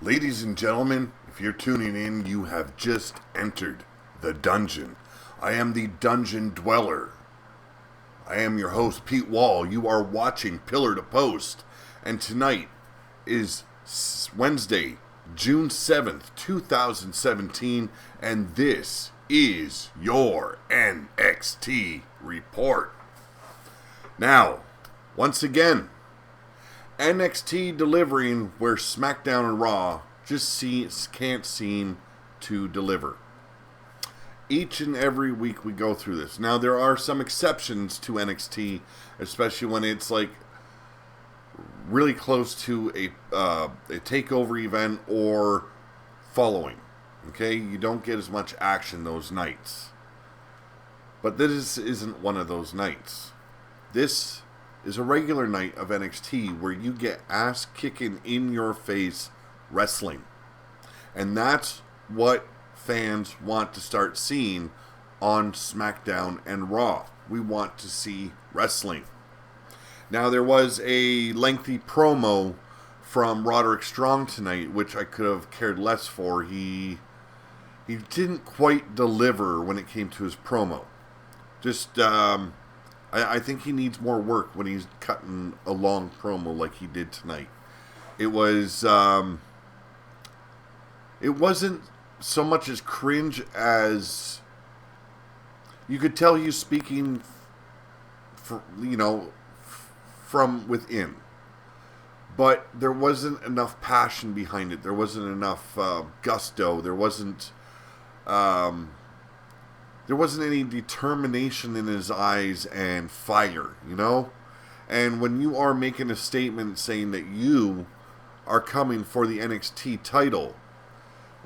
Ladies and gentlemen, if you're tuning in, you have just entered the dungeon. I am the Dungeon Dweller. I am your host, Pete Wall. You are watching Pillar to Post. And tonight is Wednesday, June 7th, 2017. And this is your NXT report. Now, once again, NXT delivering where SmackDown and Raw just can't seem to deliver. Each and every week we go through this. Now, there are some exceptions to NXT, especially when it's like really close to a takeover event or following. Okay, you don't get as much action those nights. But this isn't one of those nights. This is a regular night of NXT where you get ass-kicking in your face wrestling. And that's what fans want to start seeing on SmackDown and Raw. We want to see wrestling. Now, there was a lengthy promo from Roderick Strong tonight, which I could have cared less for. He didn't quite deliver when it came to his promo. I think he needs more work when he's cutting a long promo like he did tonight. It wasn't so much as cringe as you could tell he's speaking from within. But there wasn't enough passion behind it. There wasn't enough gusto. There wasn't any determination in his eyes and fire, And when you are making a statement saying that you are coming for the NXT title,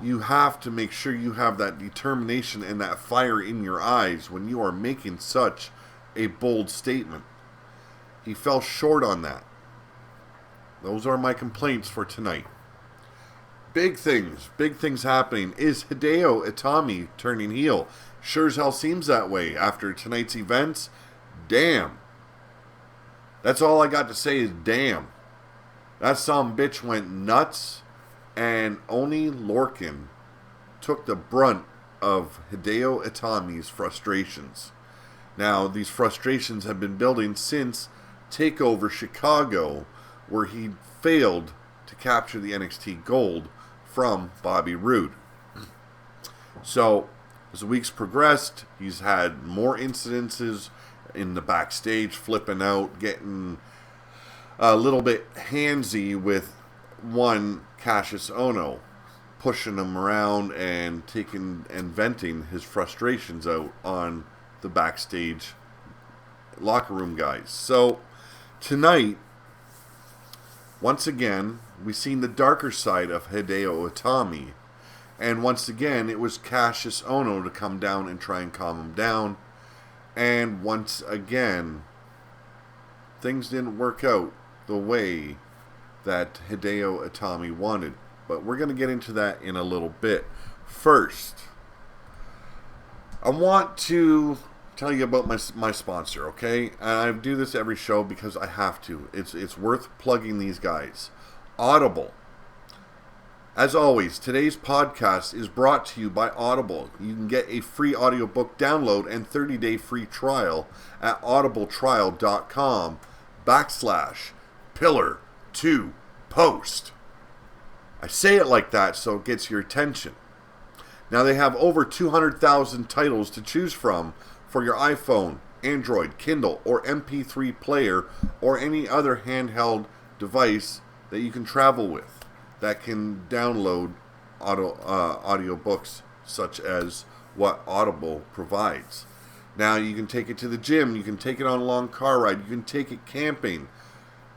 you have to make sure you have that determination and that fire in your eyes when you are making such a bold statement. He fell short on that. Those are my complaints for tonight. Big things happening. Is Hideo Itami turning heel? Sure as hell seems that way after tonight's events. Damn. That's all I got to say is damn. That sumbitch went nuts, and Oney Lorcan took the brunt of Hideo Itami's frustrations. Now, these frustrations have been building since TakeOver Chicago, where he failed to capture the NXT gold from Bobby Roode. So, as the weeks progressed, he's had more incidences in the backstage, flipping out, getting a little bit handsy with one Cassius Ohno, pushing him around and venting his frustrations out on the backstage locker room guys. So, tonight, once again, we've seen the darker side of Hideo Itami. And once again, it was Cassius Ohno to come down and try and calm him down. And once again, things didn't work out the way that Hideo Itami wanted. But we're going to get into that in a little bit. First, I want to tell you about my sponsor, okay? And I do this every show because I have to. It's worth plugging these guys. Audible. As always, today's podcast is brought to you by Audible. You can get a free audiobook download and 30-day free trial at audibletrial.com/pillar2post. I say it like that so it gets your attention. Now, they have over 200,000 titles to choose from for your iPhone, Android, Kindle, or MP3 player, or any other handheld device that you can travel with that can download audiobooks such as what Audible provides. Now, you can take it to the gym, you can take it on a long car ride, you can take it camping.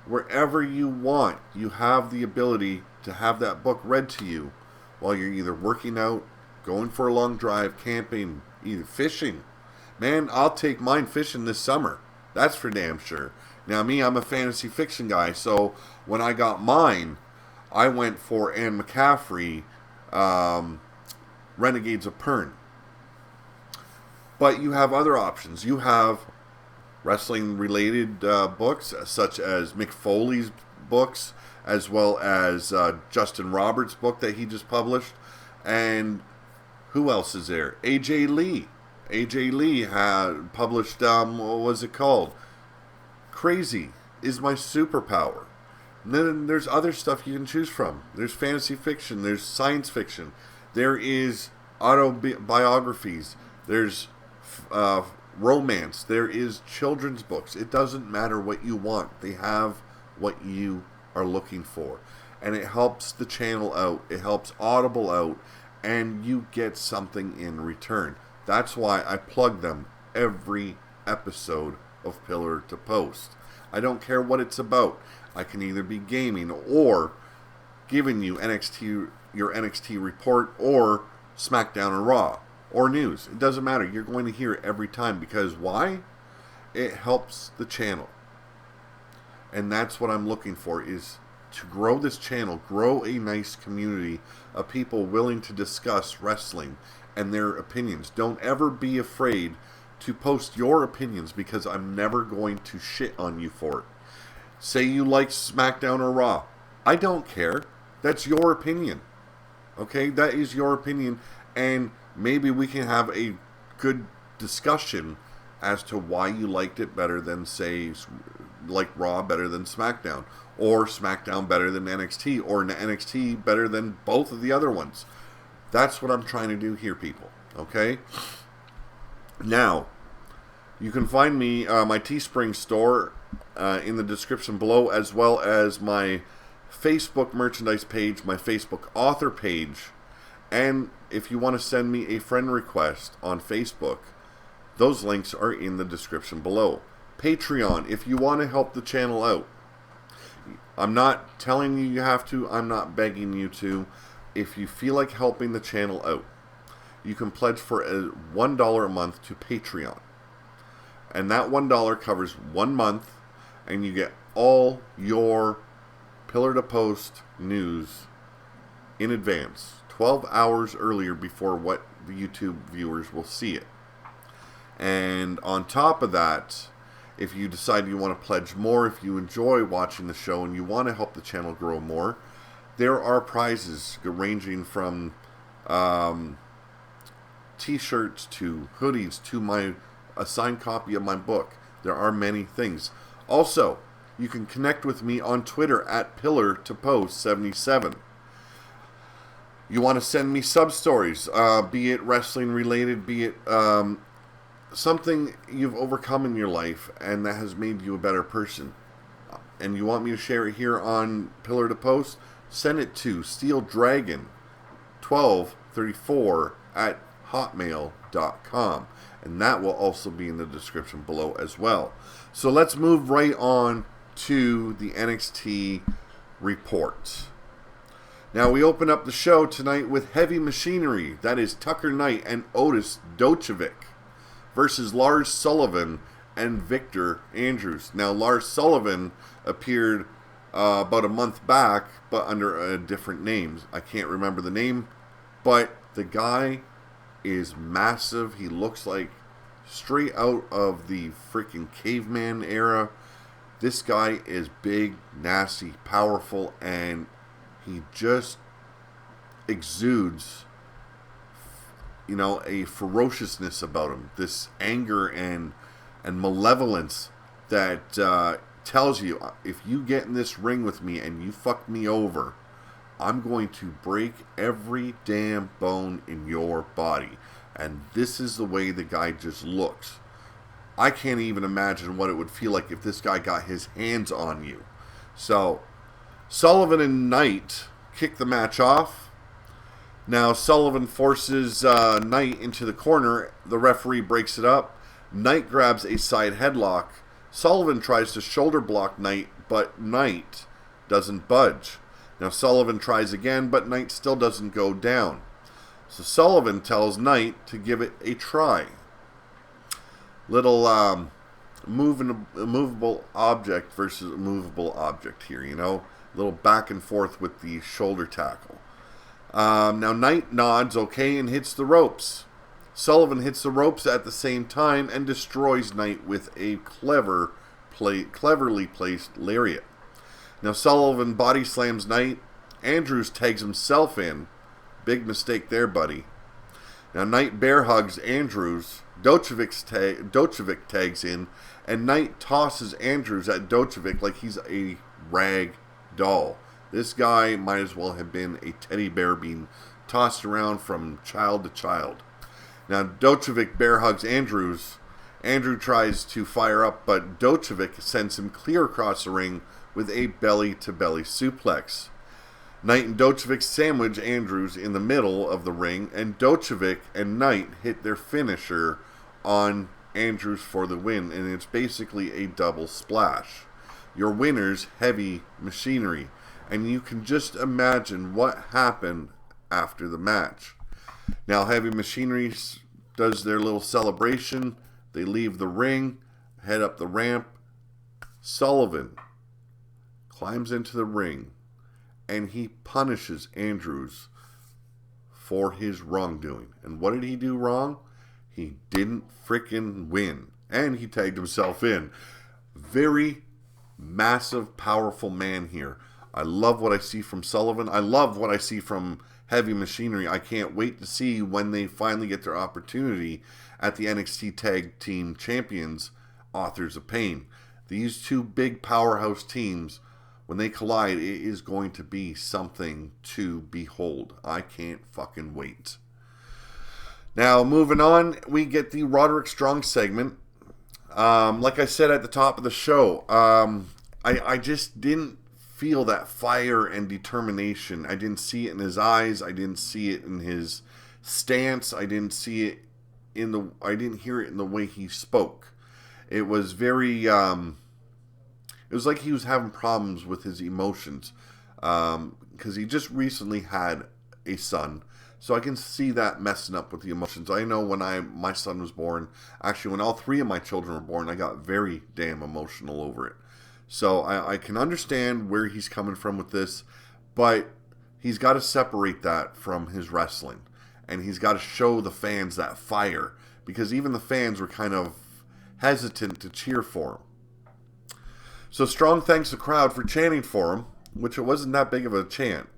Wherever you want, you have the ability to have that book read to you while you're either working out, going for a long drive, camping, either fishing. Man, I'll take mine fishing this summer. That's for damn sure. Now, me, I'm a fantasy fiction guy, so when I got mine, I went for Anne McCaffrey, Renegades of Pern. But you have other options. You have wrestling-related books, such as Mick Foley's books, as well as Justin Roberts' book that he just published. And who else is there? AJ Lee. AJ Lee had published, what was it called? Crazy is My Superpower. And then there's other stuff you can choose from. There's fantasy fiction. There's science fiction. There is autobiographies. There's romance. There is children's books. It doesn't matter what you want. They have what you are looking for. And it helps the channel out. It helps Audible out. And you get something in return. That's why I plug them every episode of Pillar to Post. I don't care what it's about. I can either be gaming or giving you your NXT report, or SmackDown or Raw or news. It doesn't matter. You're going to hear it every time, because why? It helps the channel. And that's what I'm looking for, is to grow this channel, grow a nice community of people willing to discuss wrestling and their opinions. Don't ever be afraid to post your opinions, because I'm never going to shit on you for it. Say you like SmackDown or Raw. I don't care. That's your opinion. Okay? That is your opinion. And maybe we can have a good discussion as to why you liked it better than, say, like Raw better than SmackDown. Or SmackDown better than NXT. Or NXT better than both of the other ones. That's what I'm trying to do here, people. Okay? Now, you can find me, my Teespring store, in the description below, as well as my Facebook merchandise page, my Facebook author page, and if you want to send me a friend request on Facebook, those links are in the description below. Patreon, if you want to help the channel out. I'm not telling you you have to, I'm not begging you to. If you feel like helping the channel out, you can pledge for $1 a month to Patreon. And that $1 covers 1 month, and you get all your Pillar to Post news in advance, 12 hours earlier before what the YouTube viewers will see it. And on top of that, if you decide you want to pledge more, if you enjoy watching the show and you want to help the channel grow more, there are prizes ranging from t-shirts to hoodies to a signed copy of my book. There are many things. Also, you can connect with me on Twitter at Pillar to Post 77. You want to send me sub-stories, be it wrestling related, be it something you've overcome in your life and that has made you a better person, and you want me to share it here on Pillar to Post, send it to SteelDragon1234 at hotmail.com, and that will also be in the description below as well. So let's move right on to the NXT report. Now we open up the show tonight with heavy machinery. That is Tucker Knight and Otis Dozovic versus Lars Sullivan and Victor Andrews. Now Lars Sullivan appeared about a month back, but under a different name. I can't remember the name, but the guy is massive. He looks like straight out of the freaking caveman era. This guy is big, nasty, powerful, and he just exudes, a ferociousness about him. This anger and malevolence that tells you, if you get in this ring with me and you fuck me over, I'm going to break every damn bone in your body. And this is the way the guy just looks. I can't even imagine what it would feel like if this guy got his hands on you. So, Sullivan and Knight kick the match off. Now, Sullivan forces Knight into the corner. The referee breaks it up. Knight grabs a side headlock. Sullivan tries to shoulder block Knight, but Knight doesn't budge. Now, Sullivan tries again, but Knight still doesn't go down. So Sullivan tells Knight to give it a try. Little movable object versus movable object here, Little back and forth with the shoulder tackle. Now Knight nods okay and hits the ropes. Sullivan hits the ropes at the same time and destroys Knight with a cleverly placed lariat. Now Sullivan body slams Knight. Andrews tags himself in. Big mistake there, buddy. Now Knight bear hugs Andrews. Dozovic tags in. And Knight tosses Andrews at Dozovic like he's a rag doll. This guy might as well have been a teddy bear being tossed around from child to child. Now Dozovic bear hugs Andrews. Andrew tries to fire up, but Dozovic sends him clear across the ring with a belly-to-belly suplex. Knight and Dozovic sandwich Andrews in the middle of the ring, and Dozovic and Knight hit their finisher on Andrews for the win, and it's basically a double splash. Your winner's Heavy Machinery, and you can just imagine what happened after the match. Now Heavy Machinery does their little celebration. They leave the ring, head up the ramp. Sullivan climbs into the ring, and he punishes Andrews for his wrongdoing. And what did he do wrong? He didn't frickin' win. And he tagged himself in. Very massive, powerful man here. I love what I see from Sullivan. I love what I see from Heavy Machinery. I can't wait to see when they finally get their opportunity at the NXT Tag Team Champions, Authors of Pain. These two big powerhouse teams, when they collide, it is going to be something to behold. I can't fucking wait. Now, moving on, we get the Roderick Strong segment. Like I said at the top of the show, I just didn't feel that fire and determination. I didn't see it in his eyes. I didn't see it in his stance. I didn't see it I didn't hear it in the way he spoke. It was very, it was like he was having problems with his emotions. Because he just recently had a son. So I can see that messing up with the emotions. I know when my son was born, actually when all three of my children were born, I got very damn emotional over it. So I can understand where he's coming from with this, but he's got to separate that from his wrestling. And he's got to show the fans that fire, because even the fans were kind of hesitant to cheer for him. So Strong thanks the crowd for chanting for him, which it wasn't that big of a chant.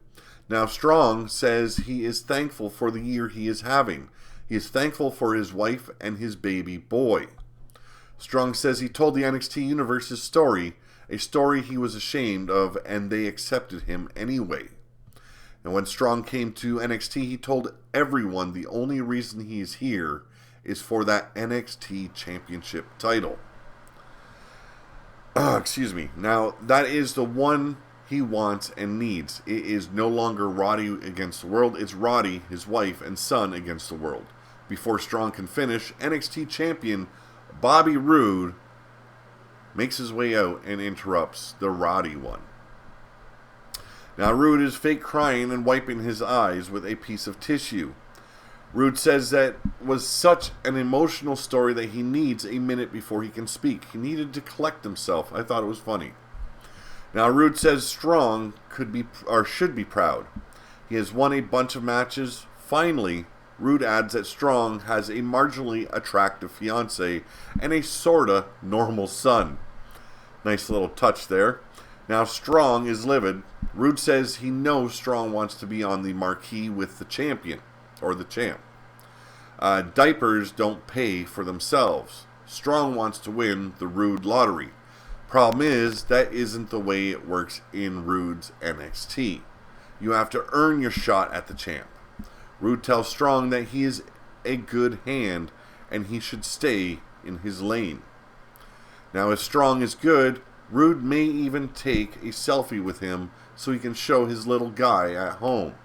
Now Strong says he is thankful for the year he is having. He is thankful for his wife and his baby boy. Strong says he told the NXT Universe his story, a story he was ashamed of, and they accepted him anyway. And when Strong came to NXT, he told everyone the only reason he is here is for that NXT Championship title. Excuse me. Now, that is the one he wants and needs. It is no longer Roddy against the world. It's Roddy, his wife, and son against the world. Before Strong can finish, NXT Champion Bobby Roode makes his way out and interrupts the Roddy one. Now Roode is fake crying and wiping his eyes with a piece of tissue. Roode says that was such an emotional story that he needs a minute before he can speak. He needed to collect himself. I thought it was funny. Now Roode says Strong should be proud. He has won a bunch of matches. Finally, Roode adds that Strong has a marginally attractive fiancée and a sorta normal son. Nice little touch there. Now Strong is livid. Roode says he knows Strong wants to be on the marquee with the champion, or the champ. Diapers don't pay for themselves. Strong wants to win the Roode lottery. Problem is, that isn't the way it works in Roode's NXT. You have to earn your shot at the champ. Roode tells Strong that he is a good hand and he should stay in his lane. Now, if Strong is good, Roode may even take a selfie with him so he can show his little guy at home.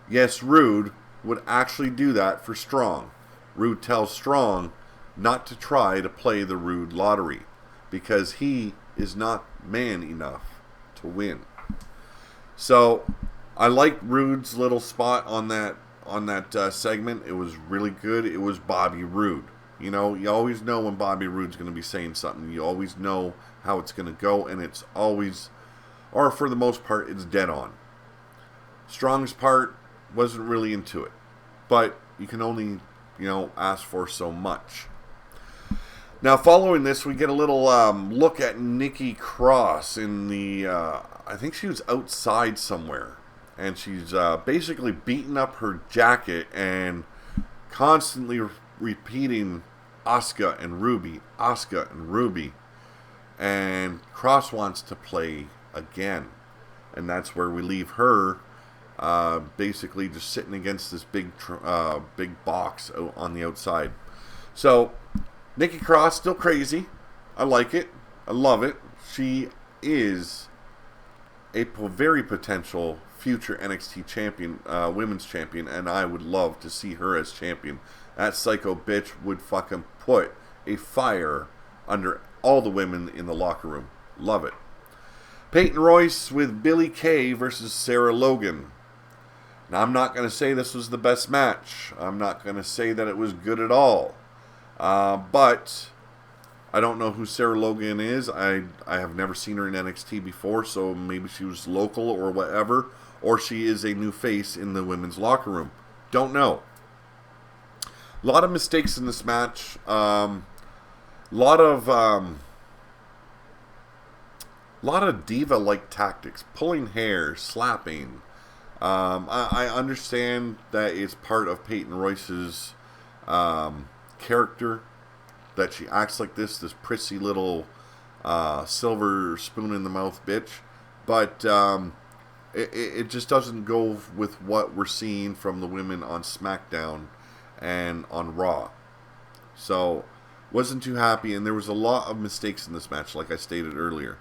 Yes, Roode would actually do that for Strong. Roode tells Strong not to try to play the Roode lottery because he is not man enough to win. So I like Roode's little spot on that segment. It was really good. It was Bobby Roode. You know, you always know when Bobby Roode's going to be saying something. You always know how it's going to go, and it's always, or for the most part, it's dead on. Strong's part wasn't really into it, but you can only, ask for so much. Now, following this, we get a little look at Nikki Cross in the, I think she was outside somewhere. And she's basically beating up her jacket and constantly repeating Asuka and Ruby, Asuka and Ruby. And Cross wants to play again. And that's where we leave her basically just sitting against this big box on the outside. So, Nikki Cross, still crazy. I like it. I love it. She is a very potential future NXT champion, women's champion, and I would love to see her as champion. That psycho bitch would fucking put a fire under all the women in the locker room. Love it. Peyton Royce with Billie Kay versus Sarah Logan. Now, I'm not going to say this was the best match. I'm not going to say that it was good at all. But I don't know who Sarah Logan is. I have never seen her in NXT before, so maybe she was local or whatever, or she is a new face in the women's locker room. Don't know. A lot of mistakes in this match. Lot of diva-like tactics, pulling hair, slapping. I understand that it's part of Peyton Royce's character, that she acts like this prissy little silver spoon in the mouth bitch, but it just doesn't go with what we're seeing from the women on SmackDown and on Raw. So wasn't too happy, and there was a lot of mistakes in this match, like I stated earlier.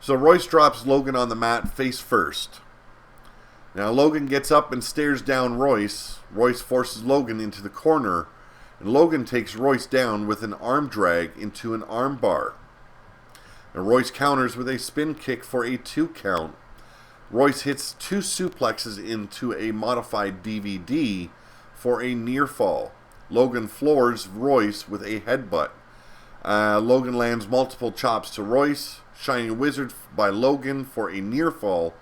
So Royce drops Logan on the mat face first. Now Logan gets up and stares down Royce. Royce forces Logan into the corner, and Logan takes Royce down with an arm drag into an arm bar. And Royce counters with a spin kick for a 2 count. Royce hits 2 suplexes into a modified DVD for a near fall. Logan floors Royce with a headbutt. Logan lands multiple chops to Royce. Shining Wizard by Logan for a near fall.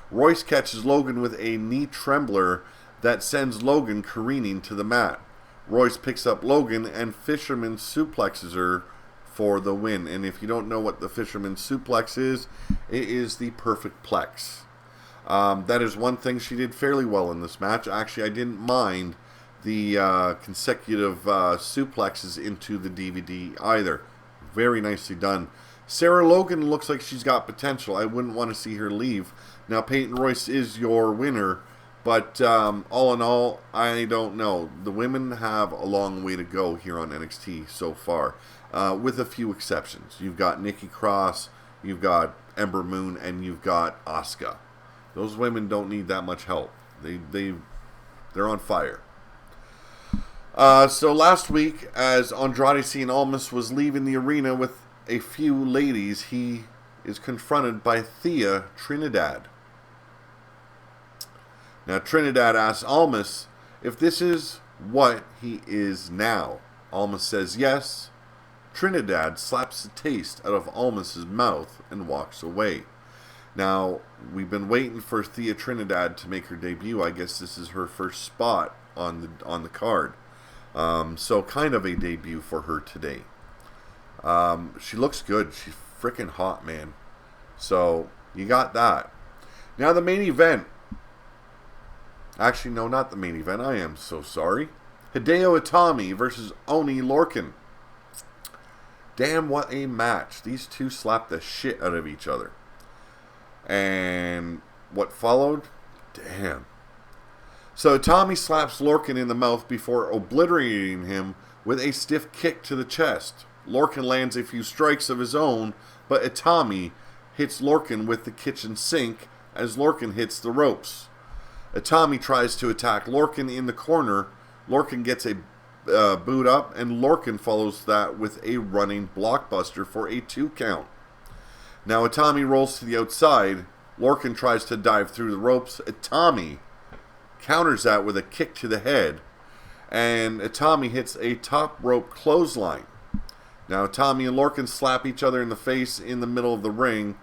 Royce catches Logan with a knee trembler that sends Logan careening to the mat. Royce picks up Logan and Fisherman suplexes her for the win. And if you don't know what the Fisherman suplex is, it is the perfect plex. That is one thing she did fairly well in this match. Actually, I didn't mind the consecutive suplexes into the DVD either. Very nicely done. Sarah Logan looks like she's got potential. I wouldn't want to see her leave. Now, Peyton Royce is your winner, but all in all, I don't know. The women have a long way to go here on NXT so far, with a few exceptions. You've got Nikki Cross, you've got Ember Moon, and you've got Asuka. Those women don't need that much help. They're on fire. So last week, as Andrade Cien Almas was leaving the arena with a few ladies, he is confronted by Thea Trinidad. Now, Trinidad asks Almas if this is what he is now. Almas says yes. Trinidad slaps the taste out of Almas's mouth and walks away. Now, we've been waiting for Thea Trinidad to make her debut. I guess this is her first spot on the card. So kind of a debut for her today. She looks good. She's freaking hot, man. So, you got that. Now the main event. Actually, no, not the main event. I am so sorry. Hideo Itami versus Oney Lorcan. Damn, what a match. These two slapped the shit out of each other. And what followed? Damn. So Itami slaps Lorcan in the mouth before obliterating him with a stiff kick to the chest. Lorcan lands a few strikes of his own, but Itami hits Lorcan with the kitchen sink as Lorcan hits the ropes. Itami tries to attack Lorcan in the corner. Lorcan gets a boot up, and Lorcan follows that with a running blockbuster for a 2 count. Now Itami rolls to the outside. Lorcan tries to dive through the ropes. Itami counters that with a kick to the head, and Itami hits a top rope clothesline. Now Itami and Lorcan slap each other in the face in the middle of the ring.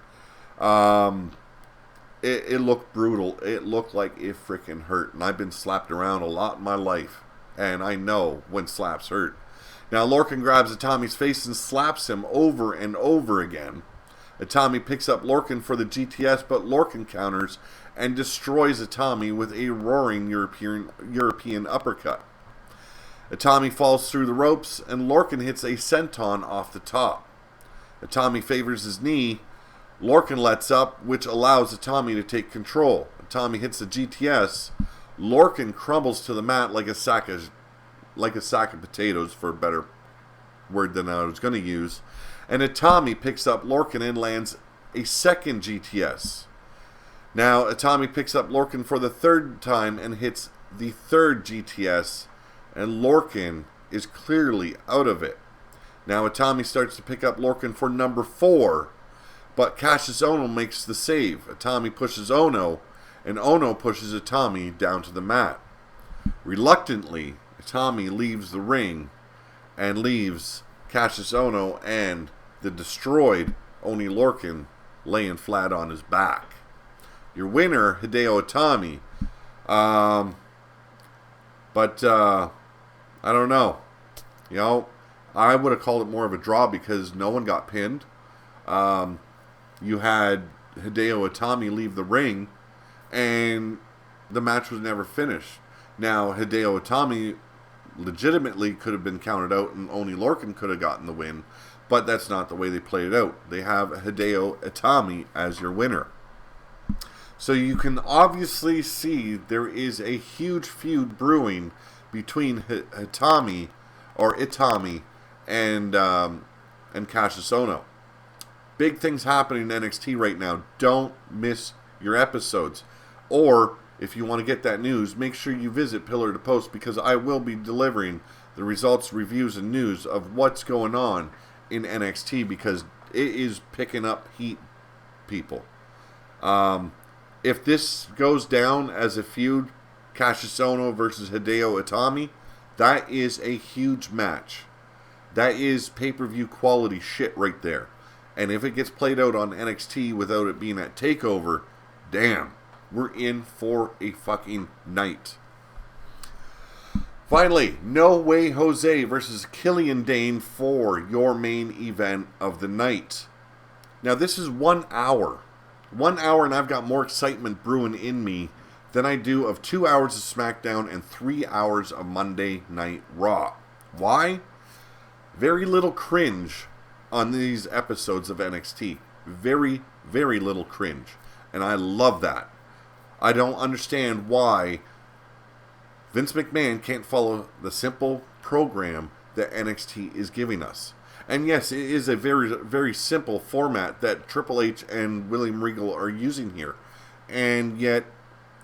It looked brutal. It looked like it freaking hurt. And I've been slapped around a lot in my life. And I know when slaps hurt. Now Lorcan grabs Itami's face and slaps him over and over again. Itami picks up Lorcan for the GTS, but Lorcan counters and destroys Itami with a roaring European uppercut. Itami falls through the ropes, and Lorcan hits a senton off the top. Itami favors his knee. Lorcan lets up, which allows Itami to take control. Itami hits the GTS. Lorcan crumbles to the mat like a sack of potatoes, for a better word than I was going to use. And Itami picks up Lorcan and lands a second GTS. Now Itami picks up Lorcan for the third time and hits the third GTS, and Lorcan is clearly out of it. Now Itami starts to pick up Lorcan for number 4, but Cassius Ohno makes the save. Itami pushes Ohno, and Ohno pushes Itami down to the mat. Reluctantly, Itami leaves the ring and leaves Cassius Ohno and the destroyed Oney Lorcan laying flat on his back. Your winner, Hideo Itami. But I don't know. You know, I would have called it more of a draw because no one got pinned. You had Hideo Itami leave the ring, and the match was never finished. Now, Hideo Itami legitimately could have been counted out, and Oney Lorcan could have gotten the win, but that's not the way they played it out. They have Hideo Itami as your winner. So you can obviously see there is a huge feud brewing between Itami and Cassius Ohno. Big things happening in NXT right now. Don't miss your episodes. Or, if you want to get that news, make sure you visit Pillar to Post, because I will be delivering the results, reviews, and news of what's going on in NXT, because it is picking up heat, people. If this goes down as a feud, Cassius Ohno versus Hideo Itami, that is a huge match. That is pay-per-view quality shit right there. And if it gets played out on NXT without it being at TakeOver, damn, we're in for a fucking night. Finally, No Way Jose versus Killian Dain for your main event of the night. Now, this is 1 hour. 1 hour, and I've got more excitement brewing in me than I do of 2 hours of SmackDown and 3 hours of Monday Night Raw. Why? Very little cringe on these episodes of NXT. Very, very little cringe. And I love that. I don't understand why Vince McMahon can't follow the simple program that NXT is giving us. And yes, it is a very, very simple format that Triple H and William Regal are using here. And yet,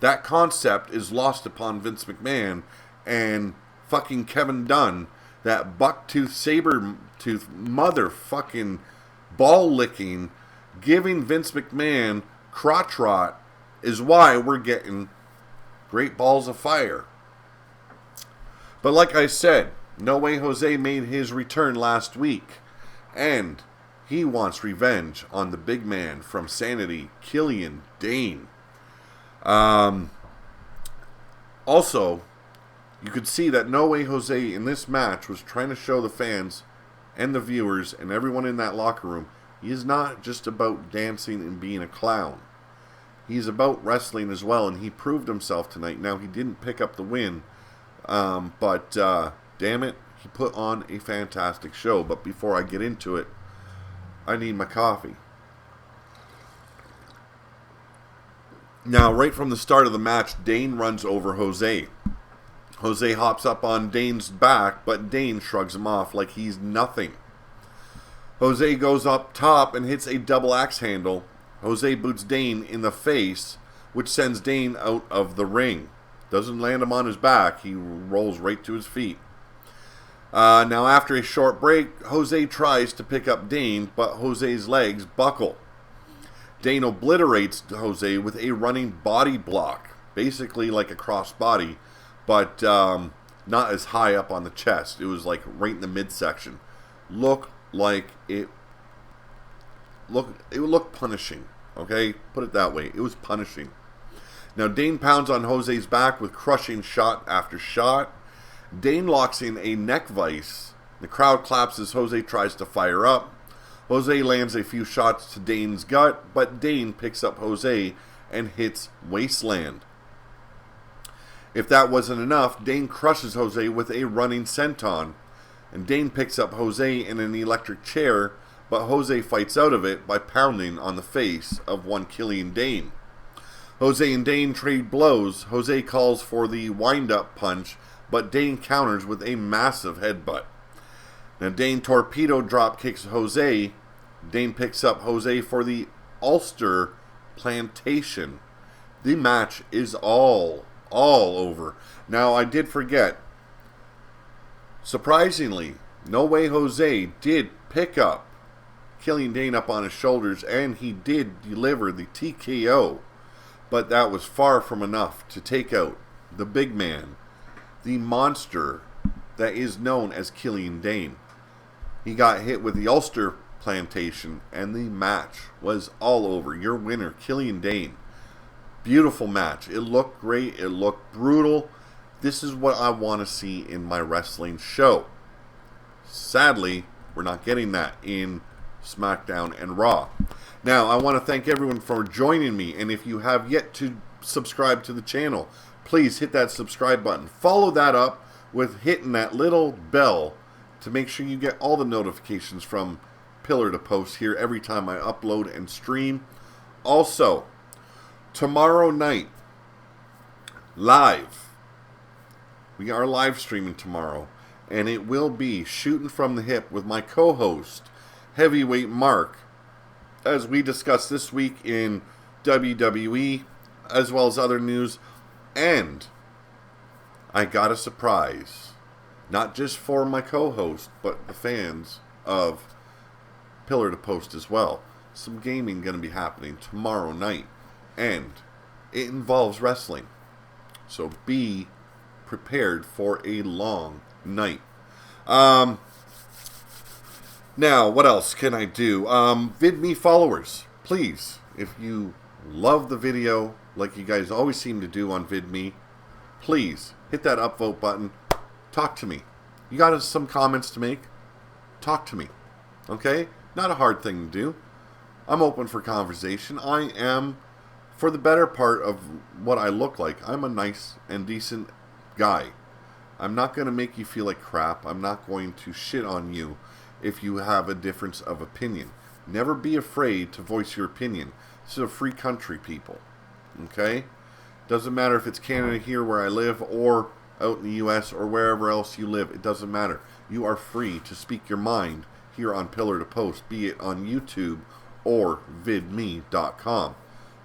that concept is lost upon Vince McMahon and fucking Kevin Dunn, that buck-tooth, saber-tooth, motherfucking ball-licking, giving Vince McMahon crotch rot is why we're getting great balls of fire. But like I said, No Way Jose made his return last week, and he wants revenge on the big man from Sanity, Killian Dain. Also, you could see that No Way Jose in this match was trying to show the fans and the viewers and everyone in that locker room, he is not just about dancing and being a clown. He's about wrestling as well, and he proved himself tonight. Now, he didn't pick up the win, but damn it, he put on a fantastic show. But before I get into it, I need my coffee. Now, right from the start of the match, Dain runs over Jose. Jose hops up on Dain's back, but Dain shrugs him off like he's nothing. Jose goes up top and hits a double axe handle. Jose boots Dain in the face, which sends Dain out of the ring. Doesn't land him on his back. He rolls right to his feet. Now, after a short break, Jose tries to pick up Dain, but Jose's legs buckle. Dain obliterates Jose with a running body block, basically like a crossbody, but not as high up on the chest. It was like right in the midsection. It looked punishing. Okay, put it that way. It was punishing. Now Dain pounds on Jose's back with crushing shot after shot. Dain locks in a neck vice The crowd claps as Jose tries to fire up. Jose lands a few shots to Dane's gut, but Dain picks up Jose and hits Wasteland. If that wasn't enough, Dain crushes Jose with a running senton, and Dain picks up Jose in an electric chair, but Jose fights out of it by pounding on the face of one Killian Dain. Jose and Dain trade blows. Jose calls for the wind-up punch, but Dain counters with a massive headbutt. Now Dain torpedo drop kicks Jose. Dain picks up Jose for the Ulster plantation. The match is all over. Now I did forget, surprisingly, No Way Jose did pick up Killian Dain up on his shoulders, and he did deliver the TKO, but that was far from enough to take out the big man, the monster that is known as Killian Dain. He got hit with the Ulster plantation, and the match was all over. Your winner, Killian Dain. Beautiful match. It looked great. It looked brutal. This is what I want to see in my wrestling show. Sadly, we're not getting that in SmackDown and Raw. Now, I want to thank everyone for joining me, and if you have yet to subscribe to the channel, please hit that subscribe button. Follow that up with hitting that little bell to make sure you get all the notifications from Pillar to Post here every time I upload and stream. Also, tomorrow night, live, we are live streaming tomorrow, and it will be Shooting from the Hip with my co-host, Heavyweight Mark, as we discuss this week in WWE, as well as other news. And I got a surprise, not just for my co-host, but the fans of Pillar to Post as well. Some gaming going to be happening tomorrow night, and it involves wrestling. So be prepared for a long night. Now, what else can I do? VidMe followers, please, if you love the video, like you guys always seem to do on VidMe, please hit that upvote button. Talk to me. You got some comments to make? Talk to me. Okay? Not a hard thing to do. I'm open for conversation. I am, for the better part of what I look like, I'm a nice and decent guy. I'm not going to make you feel like crap. I'm not going to shit on you if you have a difference of opinion. Never be afraid to voice your opinion. This is a free country, people. Okay? Doesn't matter if it's Canada here where I live, or out in the US, or wherever else you live. It doesn't matter. You are free to speak your mind here on Pillar to Post, be it on YouTube or vidme.com.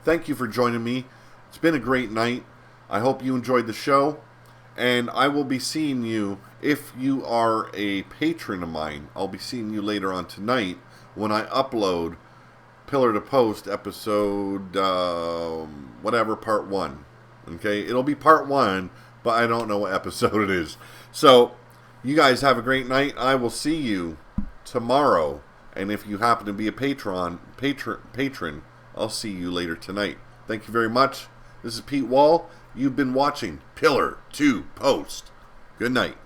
Thank you for joining me. It's been a great night. I hope you enjoyed the show, and I will be seeing you, if you are a patron of mine, I'll be seeing you later on tonight when I upload Pillar to Post episode whatever, part 1. Okay, it'll be part 1, but I don't know what episode it is. So you guys have a great night. I will see you tomorrow, and if you happen to be a patron, I'll see you later tonight. Thank you very much. This is Pete Wall. You've been watching Pillar to Post. Good night.